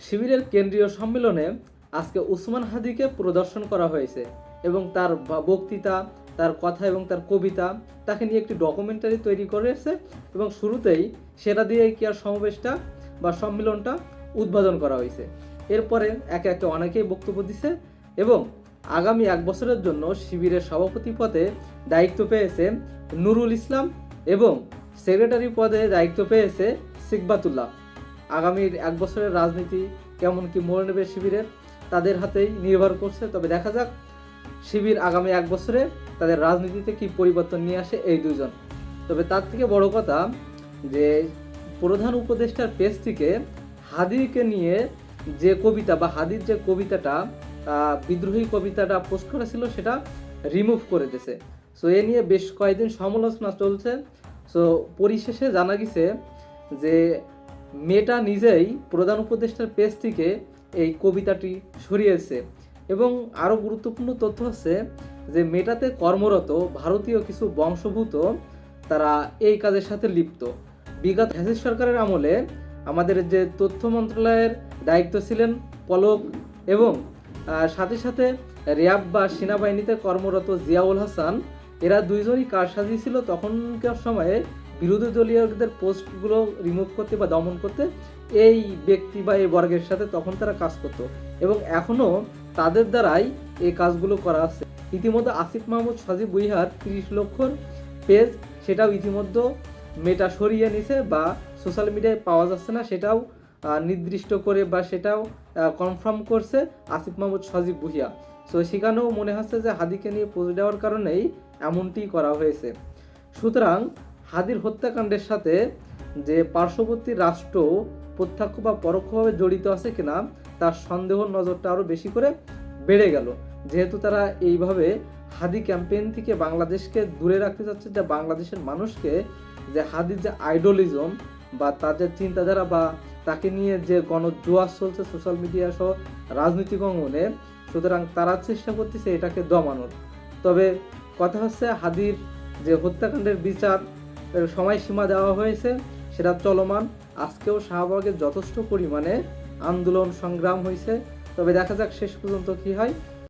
শিবিরের কেন্দ্রীয় সম্মেলনে আজকে উসমান হাদিকে প্রদর্শন করা হয়েছে এবং তার বক্তৃতা, তার কথা এবং তার কবিতা, তাকে নিয়ে একটি ডকুমেন্টারি তৈরি করেছে এবং শুরুতেই সেটা দিয়ে কি আর সমাবেশটা বা সম্মেলনটা উদ্বোধন করা হয়েছে। এরপরে একে একে অনেকেই বক্তব্য দিছে এবং আগামী 1 বছরের জন্য শিবিরের সভাপতি পদে দায়িত্ব পেয়েছে নুরুল ইসলাম এবং সেক্রেটারি পদে দায়িত্ব পেয়েছে সিকবাতুল্লাহ। আগামীর 1 বছরের রাজনীতি কেমন কি মোড় নেবে শিবিরের, তাদের হাতেই নির্ভর করছে। তবে দেখা যাক শিবির আগামী 1 বছরে তাদের রাজনীতিতে কি পরিবর্তন নিয়ে আসে এই দুজন। তবে তার থেকে বড় কথা যে প্রধান উপদেষ্টার পেজ থেকে হাদিকে নিয়ে যে কবিতা বা হাদির যে কবিতাটা, বিদ্রোহী কবিতাটা পোস্ট করা ছিল, সেটা রিমুভ করে দিয়েছে। সো এ নিয়ে বেশ কয়েকদিন সমালোচনা চলছে। সো পরিশেষে জানা গেছে যে মেটা নিজেই প্রধান উপদেষ্টার পেজ থেকে এই কবিতাটি সরিয়েছে এবং আরও গুরুত্বপূর্ণ তথ্য হচ্ছে যে মেটাতে কর্মরত ভারতীয় কিছু বংশোদ্ভূত তারা এই কাজের সাথে লিপ্ত। বিগত ফ্যাসিস্ট সরকারের আমলে আমাদের যে তথ্য মন্ত্রণালয়ের দায়িত্ব ছিলেন পলক এবং সাথে সাথে র্যাব বা সেনাবাহিনীতে কর্মরত জিয়াউল হাসান, এরা দুইজনই কারসাজি ছিল তখনকার সময়ে বিরোধী দলীয়দের পোস্টগুলো রিমুভ করতে বা দমন করতে এই ব্যক্তি বা এই বর্গের সাথে তখন তারা কাজ করত এবং এখনও তাদের দ্বারাই এই কাজগুলো করা আছে। ইতিমধ্যে আসিফ মাহমুদ সজীব ভুইয়ার 30 লক্ষর পেজ, সেটাও ইতিমধ্যে মেটা সরিয়ে নিছে বা সোশ্যাল মিডিয়ায় পাওয়া যাচ্ছে না, সেটাও নির্দিষ্ট করে বা সেটাও কনফার্ম করছে আসিফ মাহমুদ সজীব ভুইয়া। সো সেখানেও মনে হচ্ছে যে হাদিকে নিয়ে পোস্ট দেওয়ার কারণেই এমনটি করা হয়েছে। সুতরাং হাদির হত্যাকাণ্ডের সাথে যে পার্শ্ববর্তী রাষ্ট্র প্রত্যক্ষ বা পরোক্ষভাবে জড়িত আছে কিনা তার সন্দেহর নজরটা আরও বেশি করে বেড়ে গেল, যেহেতু তারা এইভাবে হাদি ক্যাম্পেইন থেকে বাংলাদেশকে দূরে রাখতে চাচ্ছে, যে বাংলাদেশের মানুষকে যে হাদির যে আইডলিজম বা তার যে চিন্তাধারা বা তাকে নিয়ে যে গণজোয়ার চলছে সোশ্যাল মিডিয়া সহ রাজনৈতিক অঙ্গনে, সুতরাং তারা চেষ্টা করতেছে এটাকে দমানোর। তবে কথা হচ্ছে হাদির যে হত্যাকাণ্ডের বিচার সময়সীমা দেওয়া হয়েছে সেটা চলমান। আজকেও শাহবাগে যথেষ্ট পরিমাণে আন্দোলন সংগ্রাম হয়েছে। তবে দেখা যাক শেষ পর্যন্ত কি হয়।